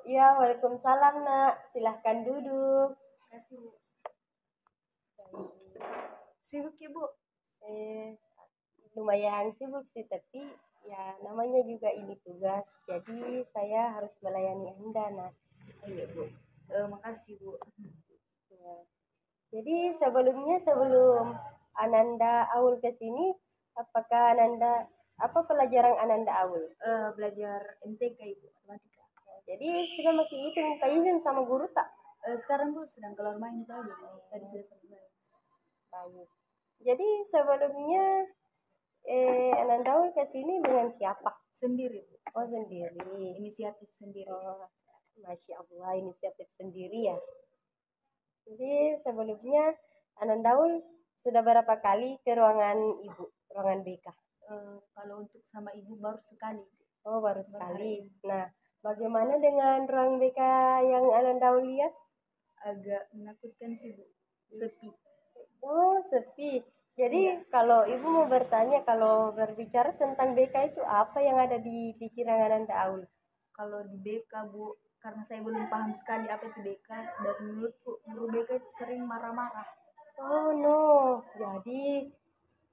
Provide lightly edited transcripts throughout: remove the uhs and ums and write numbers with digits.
Ya, waalaikumsalam nak. Silahkan duduk. Kasih Bu. Sibuk ya Bu? Eh, Lumayan sibuk sih, tapi ya namanya juga ini tugas. Jadi saya harus melayani Anda nak. Oh iya Bu. Makasih Bu. Ya. Jadi sebelum Ananda Aul ke sini, apakah Ananda apa pelajaran Ananda Aul? Belajar MTK Ibu, matematika. Jadi sudah makin itu minta izin sama guru tak? Sekarang Bu sedang keluar main tadi. Tadi sudah selesai. Baik. Jadi sebelumnya Ananda Aul ke sini dengan siapa? Sendiri Bu. Oh sendiri. Inisiatif sendiri. Oh, Masya Allah, inisiatif sendiri ya. Jadi sebelumnya Anandaul sudah berapa kali ke ruangan ibu, ruangan BK? Kalau untuk sama Ibu baru sekali. Oh baru sekali. Nah, bagaimana dengan ruang BK yang Anandaul lihat? Agak menakutkan sih Bu. Sepi. Oh sepi. Jadi kalau ibu mau bertanya, kalau berbicara tentang BK itu apa yang ada di pikiran Anandaul? Kalau di BK Bu, karena saya belum paham sekali apa itu BK, dan menurutku guru BK itu sering marah-marah. Oh no, jadi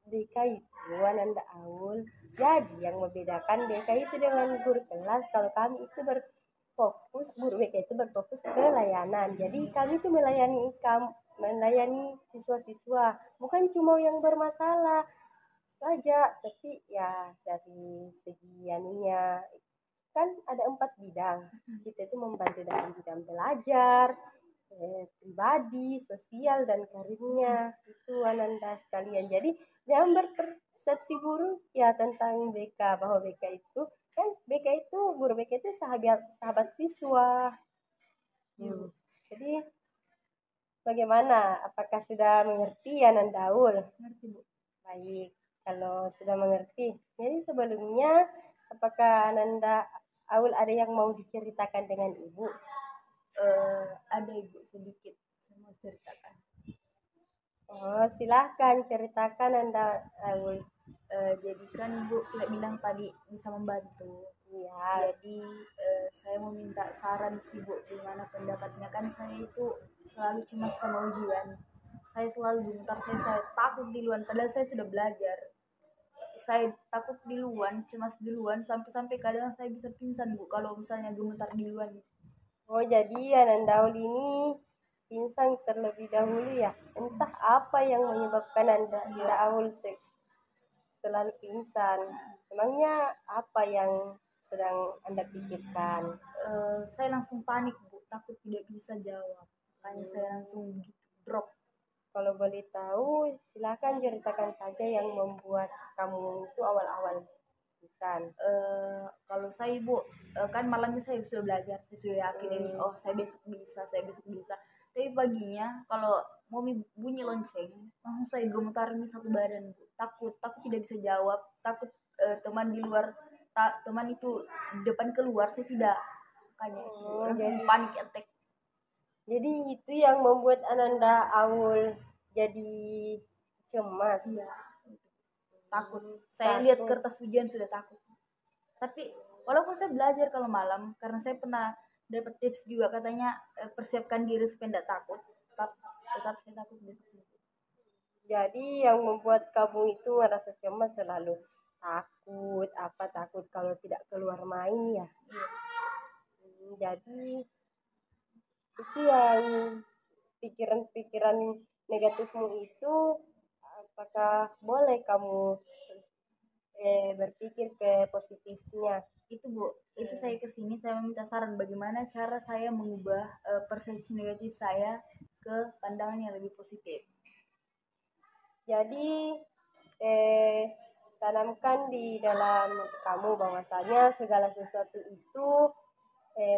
BK itu Ananda Aul. Jadi yang membedakan BK itu dengan guru kelas, kalau kami itu berfokus, guru BK itu berfokus ke layanan. Jadi kami itu melayani siswa-siswa, bukan cuma yang bermasalah saja, tapi ya dari segi anunya kan ada 4 bidang. Kita itu membantu dalam bidang belajar, pribadi, sosial, dan karirnya. Itu Ananda sekalian. Jadi jangan berpersepsi buruk ya tentang BK, bahwa BK itu kan BK itu guru BK itu sahabat sahabat siswa. Jadi bagaimana? Apakah sudah mengerti Anandaul? Ngerti Bu? Baik, kalau sudah mengerti. Jadi sebelumnya apakah Ananda Aul ada yang mau diceritakan dengan ibu? Ada Ibu sedikit saya mau ceritakan. Oh, silahkan ceritakan Anda Aul. Jadi kan Ibu tidak bilang tadi bisa membantu. Iya. Jadi saya mau minta saran sih Bu, gimana pendapatnya, kan saya itu selalu cemas sama ujian. Saya selalu gemetar, saya takut duluan, padahal saya sudah belajar. Saya takut duluan, cemas duluan, sampai-sampai kadang saya bisa pingsan Bu kalau misalnya gemetar duluan. Oh, jadi Ananda Aul ini pingsan terlebih dahulu ya. Entah apa yang menyebabkan Anda Aul selalu pingsan. Memangnya apa yang sedang Anda pikirkan? Saya langsung panik Bu, takut tidak bisa jawab. Makanya saya langsung gitu drop. Kalau boleh tahu, silakan ceritakan saja yang membuat kamu itu awal-awal pingsan. Kalau saya Bu, kan malamnya saya sudah belajar, saya sudah yakin ini, oh saya besok bisa. Tapi paginya kalau mau bunyi lonceng, langsung saya gemetarin satu badan Bu. Takut tidak bisa jawab, takut teman di luar, teman itu depan keluar, saya tidak. Makanya itu langsung panik attack. Jadi itu yang membuat Ananda Aul jadi cemas. Iya, takut. Saya lihat kertas ujian sudah takut. Tapi walaupun saya belajar kalau malam, karena saya pernah dapat tips juga, katanya persiapkan diri supaya tidak takut. Tetap saya takut besok. Jadi yang membuat kamu itu merasa cemas selalu takut kalau tidak keluar main ya. Jadi itu yang pikiran-pikiran negatifmu itu, apakah boleh kamu berpikir ke positifnya? Itu Bu, itu saya kesini saya meminta saran bagaimana cara saya mengubah persepsi negatif saya ke pandangan yang lebih positif. Jadi tanamkan di dalam kamu bahwasanya segala sesuatu itu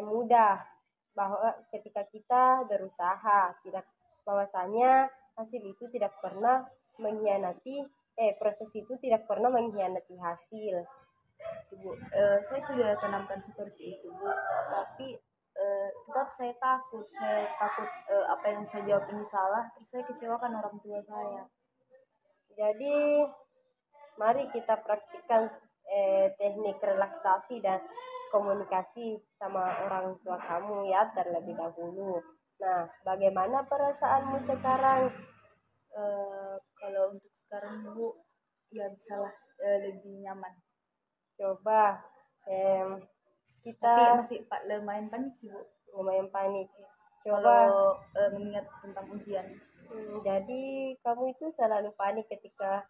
mudah, bahwa ketika kita berusaha, tidak, bahwasanya hasil itu tidak pernah mengkhianati, proses itu tidak pernah mengkhianati hasil. Bu, saya sudah tanamkan seperti itu Bu, tapi tetap saya takut apa yang saya jawab ini salah, terus saya kecewakan orang tua saya. Jadi mari kita praktikkan teknik relaksasi dan komunikasi sama orang tua kamu ya terlebih dahulu. Nah, bagaimana perasaanmu sekarang? Kalau untuk sekarang Bu, ya bisalah lebih nyaman. Coba Tapi kita masih lumayan panik sih Bu. lumayan panik. Kalau Coba mengingat tentang ujian. jadi kamu itu selalu panik ketika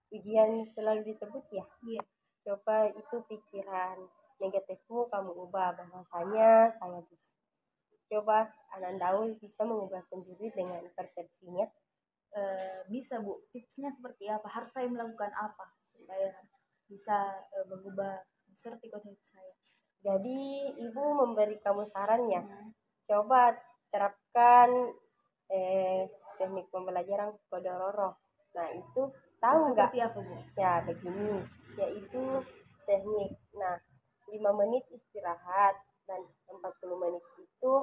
ujian selalu disebut ya? Iya. Coba itu pikiran negatifmu kamu ubah bahwasanya saya bisa. Coba Anandaul bisa mengubah sendiri dengan persepsinya. Bisa Bu, tipsnya seperti apa? Harus saya melakukan apa supaya bisa mengubah seperti kondisi saya? Jadi ibu memberi kamu saran ya. Coba terapkan teknik pembelajaran Kodororo. Nah itu tahu nggak? Seperti apa Bu? Ya begini, yaitu teknik. Nah 5 menit istirahat dan 40 menit itu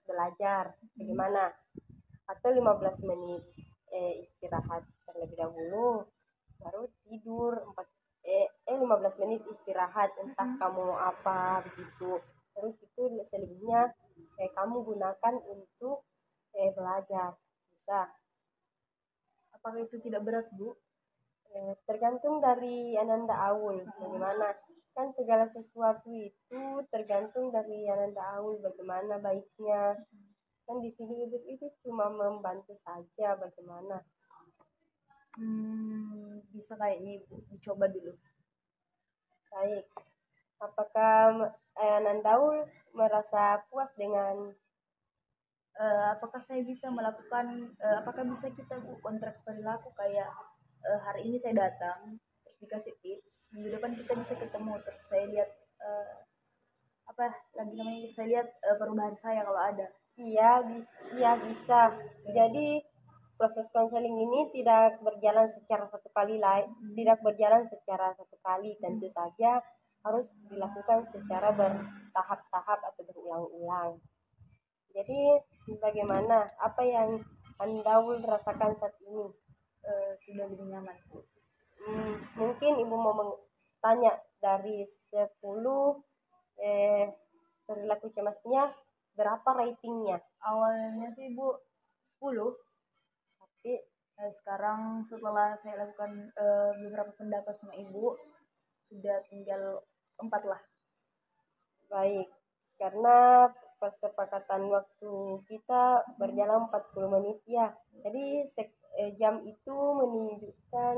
belajar. Bagaimana? Atau 15 menit istirahat terlebih dahulu baru tidur 15 menit istirahat entah kamu mau apa begitu, terus itu selebihnya kamu gunakan untuk belajar bisa. Apakah itu tidak berat Bu? Tergantung dari Ananda Aul bagaimana, kan segala sesuatu itu tergantung dari Ananda Aul bagaimana baiknya. Kan di sini itu cuma membantu saja bagaimana. Bisa kayaknya Ibu dicoba dulu. Baik, apakah Nandaul merasa puas dengan apakah saya bisa melakukan apakah bisa kita Bu kontrak perilaku kayak hari ini saya datang terus dikasih tips, minggu depan kita bisa ketemu terus saya lihat apa lagi namanya, saya lihat perubahan saya kalau ada. Iya bisa. Jadi proses konseling ini tidak berjalan secara satu kali tidak berjalan secara satu kali, tentu saja harus dilakukan secara bertahap-tahap atau berulang-ulang. Jadi bagaimana apa yang Andaul rasakan saat ini? Sudah lebih nyaman. Mungkin ibu mau tanya dari 10 perilaku cemasnya berapa ratingnya? Awalnya sih Bu 10, Tapi sekarang setelah saya lakukan beberapa pendapat sama Ibu sudah tinggal 4 lah. baik, karena persepakatan waktu kita berjalan 40 menit ya. Jadi jam itu menunjukkan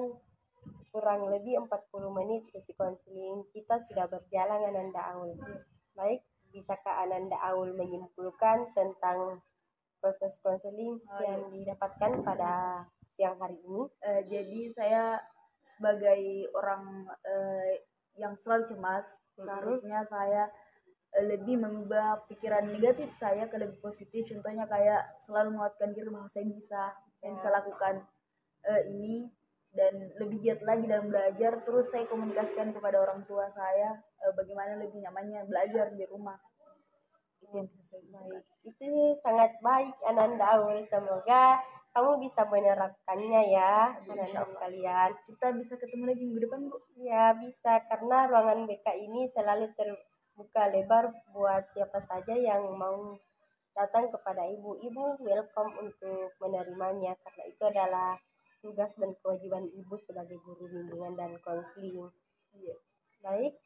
kurang lebih 40 menit sesi konseling kita sudah berjalan Ananda Aul. Baik, bisakah Ananda Aul menyimpulkan tentang proses konseling yang didapatkan pada siang hari ini? Jadi saya sebagai orang yang selalu cemas, seharusnya saya lebih mengubah pikiran negatif saya ke lebih positif. Contohnya kayak selalu menguatkan diri bahwa saya bisa lakukan ini dan lebih giat lagi dalam belajar. Terus saya komunikasikan kepada orang tua saya bagaimana lebih nyamannya belajar di rumah. Itu yang bisa saya baik. Itu sangat baik Ananda Aul. Semoga kamu bisa menerapkannya ya anak-anak sekalian. Kita bisa ketemu lagi minggu depan Bu? Ya bisa, karena ruangan BK ini selalu terbuka lebar buat siapa saja yang mau datang kepada ibu. Ibu welcome untuk menerimanya karena itu adalah tugas dan kewajiban ibu sebagai guru bimbingan dan konseling. Iya. Baik,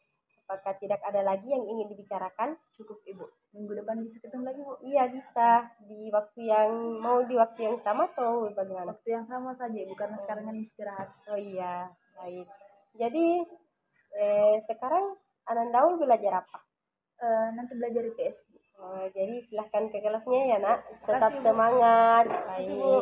apakah tidak ada lagi yang ingin dibicarakan? Cukup Ibu. Minggu depan bisa ketemu lagi Bu? Iya bisa, di waktu yang sama atau bagaimana? Waktu yang sama saja Ibu, karena sekarang kan istirahat. Oh iya, baik. Jadi sekarang Anandaul belajar apa? Nanti belajar IPS Bu. Jadi silahkan ke kelasnya ya nak. Tetap Kasih, Bu. semangat. Kasih, Baik. Bu.